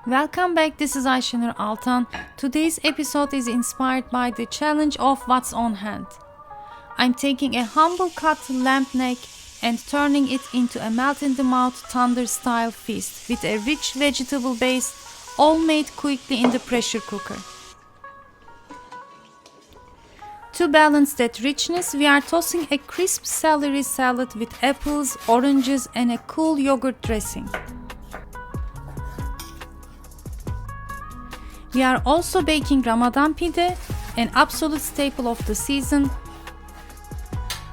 Welcome back, this is Ayşenur Altan. Today's episode is inspired by the challenge of what's on hand. I'm taking a humble cut lamb neck and turning it into a melt-in-the-mouth tandir style feast with a rich vegetable base, all made quickly in the pressure cooker. To balance that richness, we are tossing a crisp celery salad with apples, oranges and a cool yogurt dressing. We are also baking Ramadan Pide, an absolute staple of the season,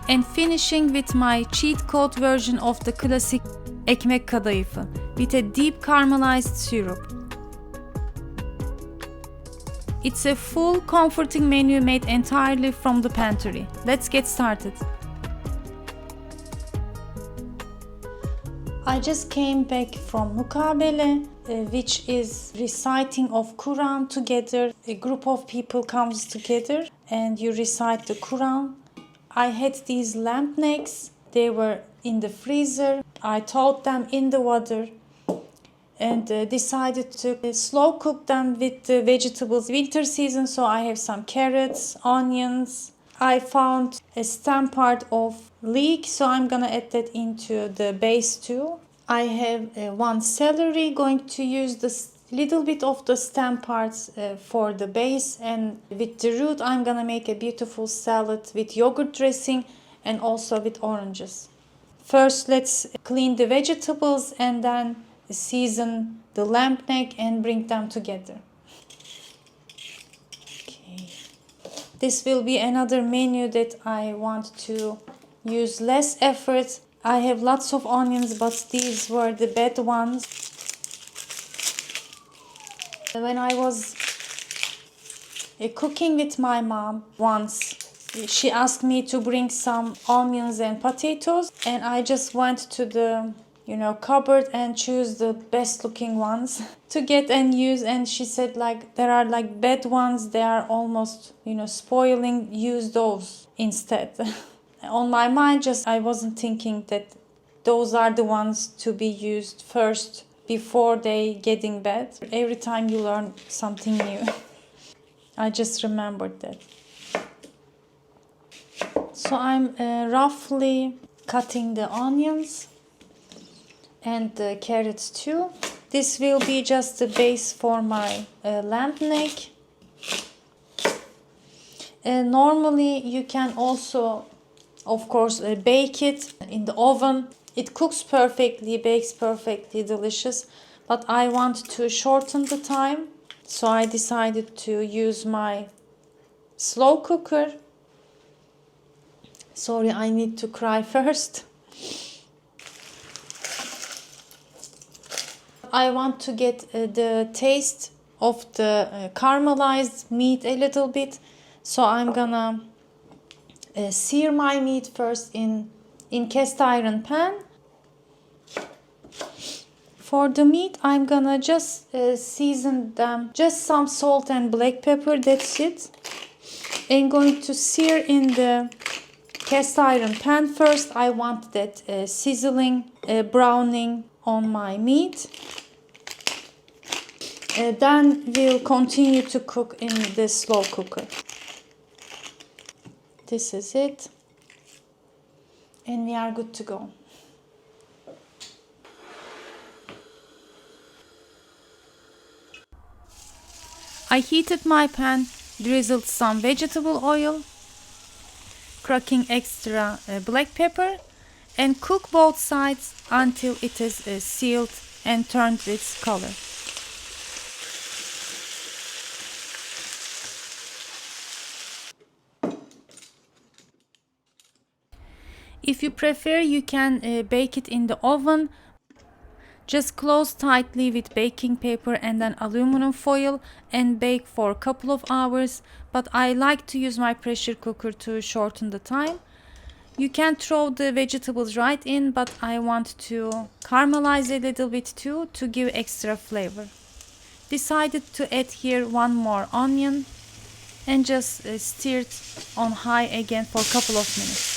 and finishing with my cheat code version of the classic Ekmek Kadayıfı with a deep caramelized syrup. It's a full, comforting menu made entirely from the pantry. Let's get started. I just came back from Mukabele, which is reciting of Quran together. A group of people comes together and you recite the Quran. I had these lamb necks. They were in the freezer. I thawed them in the water and decided to slow cook them with the vegetables. Winter season, so I have some carrots, onions. I found a stem part of leek, so I'm gonna add that into the base too. I have one celery, going to use this little bit of the stem parts for the base, and with the root I'm gonna make a beautiful salad with yogurt dressing and also with oranges. First let's clean the vegetables and then season the lamb neck and bring them together. Okay. This will be another menu that I want to use less effort. I have lots of onions, but these were the bad ones. When I was cooking with my mom once, she asked me to bring some onions and potatoes, and I just went to the cupboard and choose the best looking ones to get and use, and she said there are bad ones, they are almost spoiling, use those instead. On my mind, I wasn't thinking that those are the ones to be used first before they getting bad. Every time you learn something new. I just remembered that. So I'm roughly cutting the onions and the carrots too. This will be just the base for my lamb neck. Normally you can also, of course, bake it in the oven. It cooks perfectly, bakes perfectly delicious, but I want to shorten the time, so I decided to use my slow cooker. Sorry, I need to cry first. I want to get the taste of the caramelized meat a little bit, so I'm gonna sear my meat first in cast iron pan. For the meat, I'm gonna just season them, just some salt and black pepper, that's it. I'm going to sear in the cast iron pan first. I want that sizzling, browning on my meat. Then we'll continue to cook in the slow cooker. This is it. And we are good to go. I heated my pan, drizzled some vegetable oil, cracking extra black pepper, and cook both sides until it is sealed and turned its color. If you prefer, you can bake it in the oven. Just close tightly with baking paper and then aluminum foil and bake for a couple of hours, but I like to use my pressure cooker to shorten the time. You can throw the vegetables right in, but I want to caramelize a little bit too to give extra flavor. Decided to add here one more onion and just stir it on high again for a couple of minutes.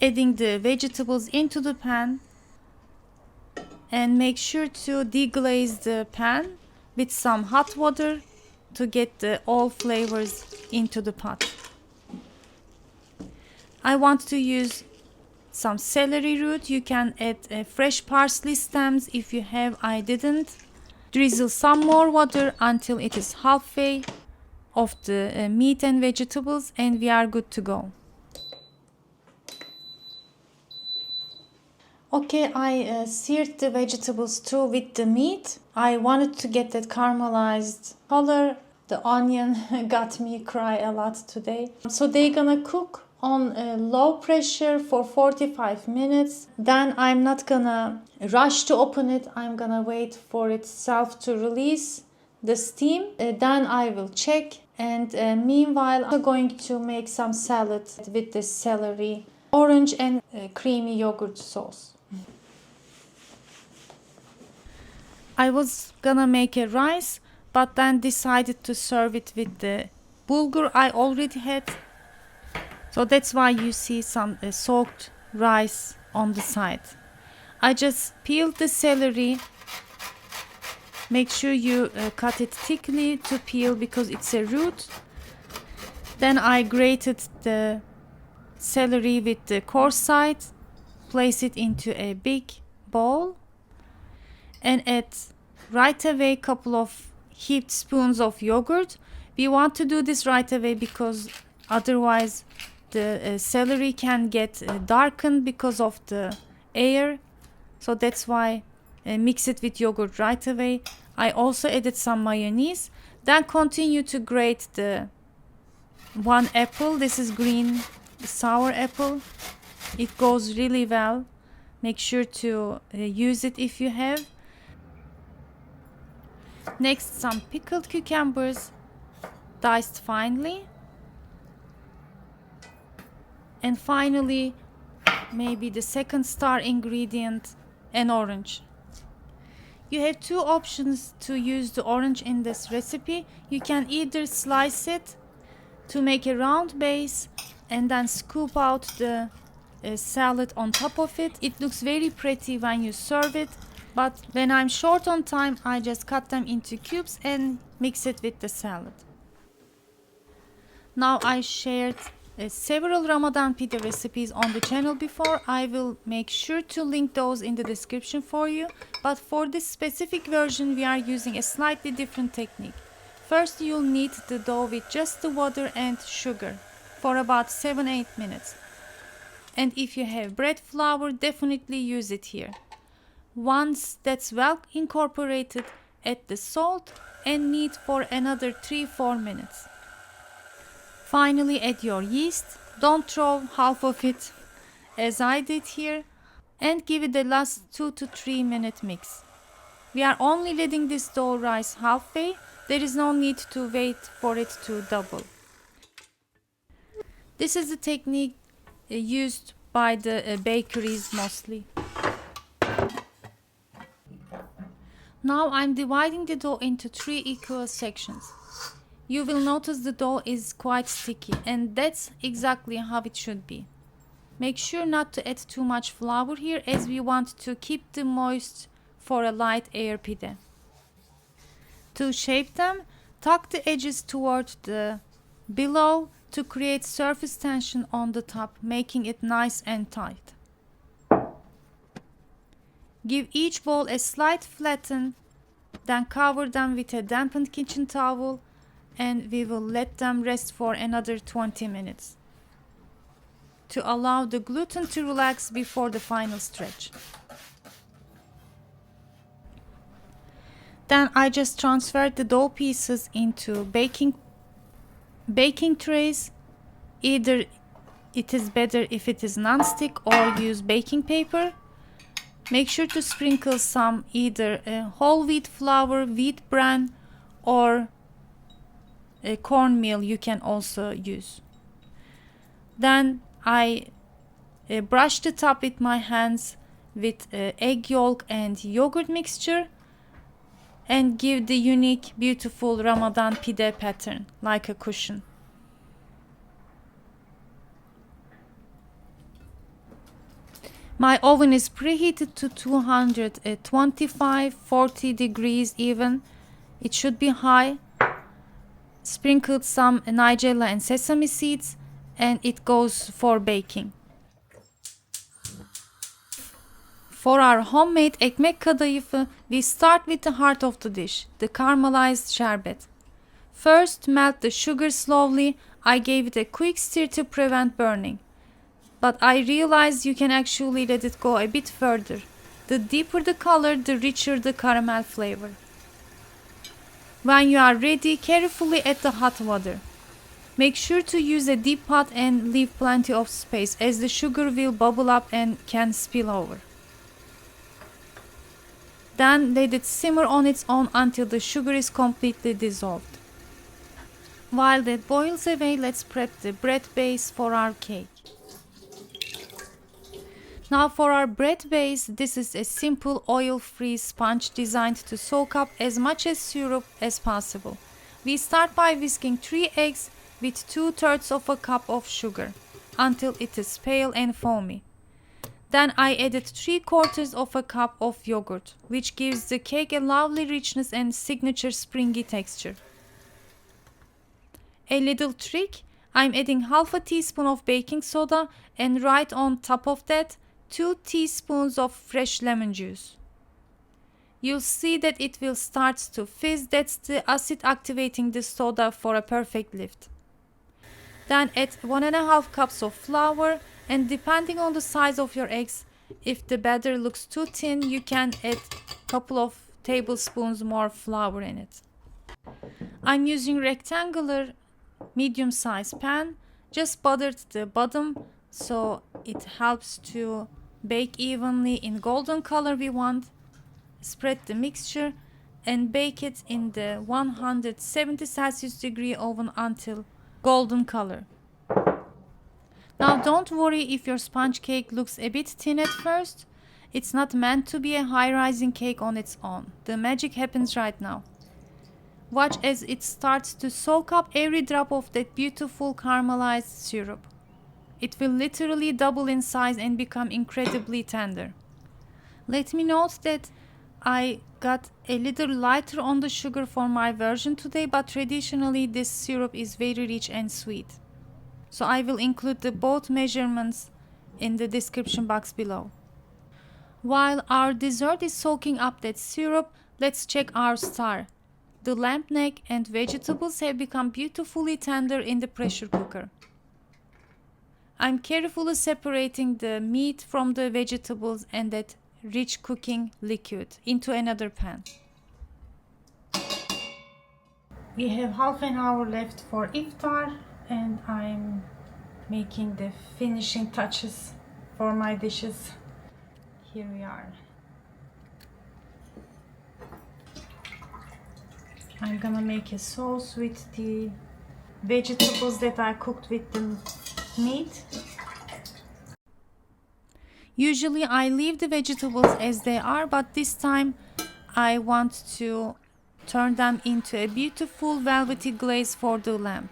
adding the vegetables into the pan, and make sure to deglaze the pan with some hot water to get all flavors into the pot. I want to use some celery root. You can add fresh parsley stems if you have. I didn't. Drizzle some more water until it is halfway of the meat and vegetables, and we are good to go. Okay, I seared the vegetables too with the meat. I wanted to get that caramelized color. The onion got me cry a lot today. So they're gonna cook on low pressure for 45 minutes. Then I'm not gonna rush to open it. I'm gonna wait for itself to release the steam. Then I will check. And meanwhile, I'm going to make some salad with the celery, orange and creamy yogurt sauce. I was gonna make a rice, but then decided to serve it with the bulgur I already had. So that's why you see some soaked rice on the side. I just peeled the celery. Make sure you cut it thickly to peel because it's a root. Then I grated the celery with the coarse side. Place it into a big bowl. And add right away a couple of heaped spoons of yogurt. We want to do this right away because otherwise the celery can get darkened because of the air. So that's why mix it with yogurt right away. I also added some mayonnaise. Then continue to grate the one apple. This is green sour apple. It goes really well. Make sure to use it if you have. Next, some pickled cucumbers, diced finely. And finally, maybe the second star ingredient, an orange. You have two options to use the orange in this recipe. You can either slice it to make a round base and then scoop out the salad on top of it. It looks very pretty when you serve it. But when I'm short on time, I just cut them into cubes and mix it with the salad. Now I shared several Ramadan Pide recipes on the channel before. I will make sure to link those in the description for you. But for this specific version, we are using a slightly different technique. First, you'll knead the dough with just the water and sugar for about 7-8 minutes. And if you have bread flour, definitely use it here. Once that's well incorporated, add the salt and knead for another 3-4 minutes. Finally, add your yeast. Don't throw half of it as I did here, and give it the last 2 to 3 minute mix. We are only letting this dough rise halfway. There is no need to wait for it to double. This is the technique used by the bakeries mostly. Now I'm dividing the dough into 3 equal sections. You will notice the dough is quite sticky, and that's exactly how it should be. Make sure not to add too much flour here, as we want to keep the moist for a light air pide. To shape them, tuck the edges toward the below to create surface tension on the top, making it nice and tight. Give each bowl a slight flatten, then cover them with a dampened kitchen towel, and we will let them rest for another 20 minutes to allow the gluten to relax before the final stretch. Then I just transferred the dough pieces into baking trays. Either it is better if it is non-stick or use baking paper. Make sure to sprinkle some either whole wheat flour, wheat bran, or cornmeal you can also use. Then I brush the top with my hands with egg yolk and yogurt mixture and give the unique, beautiful Ramadan Pide pattern like a cushion. My oven is preheated to 225-40 degrees even. It should be high. Sprinkled some nigella and sesame seeds, and it goes for baking. For our homemade Ekmek Kadayıfı, we start with the heart of the dish, the caramelized sherbet. First, melt the sugar slowly. I gave it a quick stir to prevent burning. But I realized you can actually let it go a bit further. The deeper the color, the richer the caramel flavor. When you are ready, carefully add the hot water. Make sure to use a deep pot and leave plenty of space, as the sugar will bubble up and can spill over. Then let it simmer on its own until the sugar is completely dissolved. While that boils away, let's prep the bread base for our cake. Now for our bread base, this is a simple oil-free sponge designed to soak up as much as syrup as possible. We start by whisking 3 eggs with 2/3 of a cup of sugar until it is pale and foamy. Then I added 3/4 of a cup of yogurt, which gives the cake a lovely richness and signature springy texture. A little trick, I'm adding half a teaspoon of baking soda, and right on top of that, 2 teaspoons of fresh lemon juice. You'll see that it will start to fizz. That's the acid activating the soda for a perfect lift. Then add 1.5 cups of flour, and depending on the size of your eggs, if the batter looks too thin, you can add a couple of tablespoons more flour in it. I'm using rectangular medium-sized pan. Just buttered the bottom so it helps to bake evenly in golden color we want. Spread the mixture and bake it in the 170 Celsius degree oven until golden color. Now don't worry if your sponge cake looks a bit thin at first. It's not meant to be a high-rising cake on its own. The magic happens right now. Watch as it starts to soak up every drop of that beautiful caramelized syrup. It will literally double in size and become incredibly tender. Let me note that I got a little lighter on the sugar for my version today, but traditionally this syrup is very rich and sweet. So I will include both measurements in the description box below. While our dessert is soaking up that syrup, let's check our star. The lamb neck and vegetables have become beautifully tender in the pressure cooker. I'm carefully separating the meat from the vegetables and that rich cooking liquid into another pan. We have half an hour left for iftar, and I'm making the finishing touches for my dishes. Here we are. I'm gonna make a sauce with the vegetables that I cooked with the meat. Usually I leave the vegetables as they are, but this time I want to turn them into a beautiful velvety glaze for the lamb.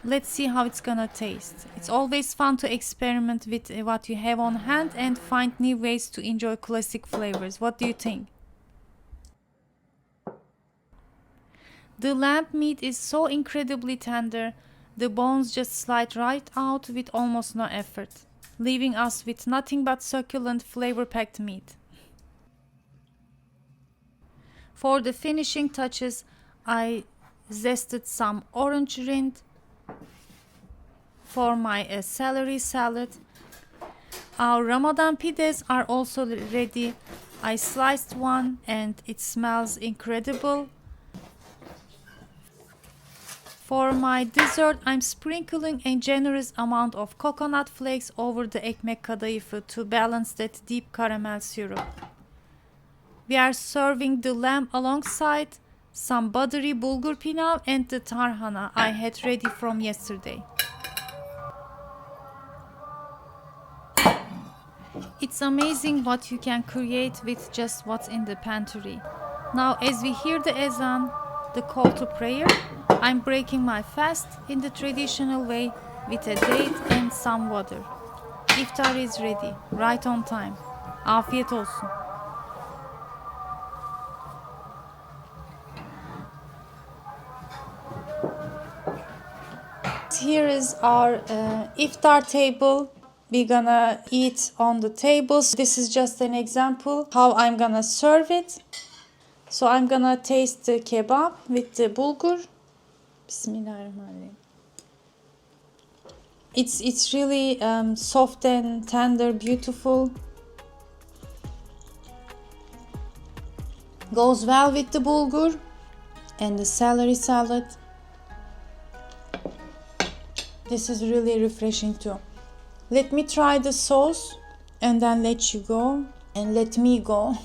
Let's see how it's gonna taste. It's always fun to experiment with what you have on hand and find new ways to enjoy classic flavors. What do you think? The lamb meat is so incredibly tender, the bones just slide right out with almost no effort, leaving us with nothing but succulent, flavor-packed meat. For the finishing touches, I zested some orange rind for my celery salad. Our Ramadan pides are also ready. I sliced one and it smells incredible. For my dessert, I'm sprinkling a generous amount of coconut flakes over the Ekmek Kadayıfı to balance that deep caramel syrup. We are serving the lamb alongside some buttery bulgur pilav and the tarhana I had ready from yesterday. It's amazing what you can create with just what's in the pantry. Now, as we hear the ezan, the call to prayer, I'm breaking my fast in the traditional way with a date and some water. Iftar is ready, right on time. Afiyet olsun. Here is our iftar table. We're gonna eat on the tables. This is just an example how I'm gonna serve it. So I'm gonna taste the kebab with the bulgur. Bismillahirrahmanirrahim. It's really soft and tender, beautiful. Goes well with the bulgur and the celery salad. This is really refreshing too. Let me try the sauce and then let you go and let me go.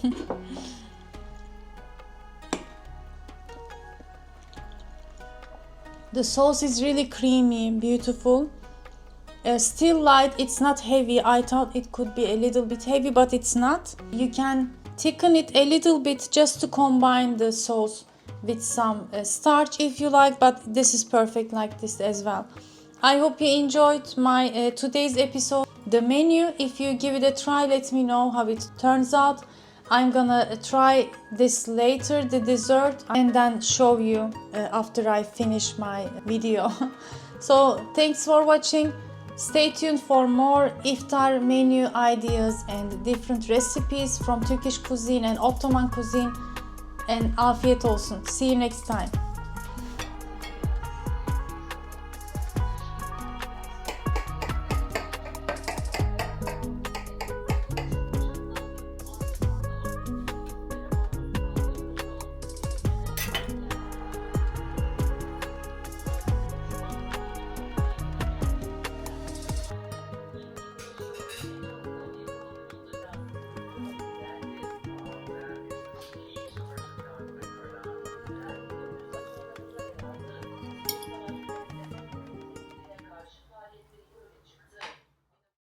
The sauce is really creamy, beautiful. Still light, it's not heavy. I thought it could be a little bit heavy, but it's not. You can thicken it a little bit just to combine the sauce with some starch if you like, but this is perfect like this as well. I hope you enjoyed my today's episode. The menu, if you give it a try, let me know how it turns out. I'm gonna try this later, the dessert, and then show you after I finish my video. So thanks for watching. Stay tuned for more iftar menu ideas and different recipes from Turkish cuisine and Ottoman cuisine. And afiyet olsun. See you next time.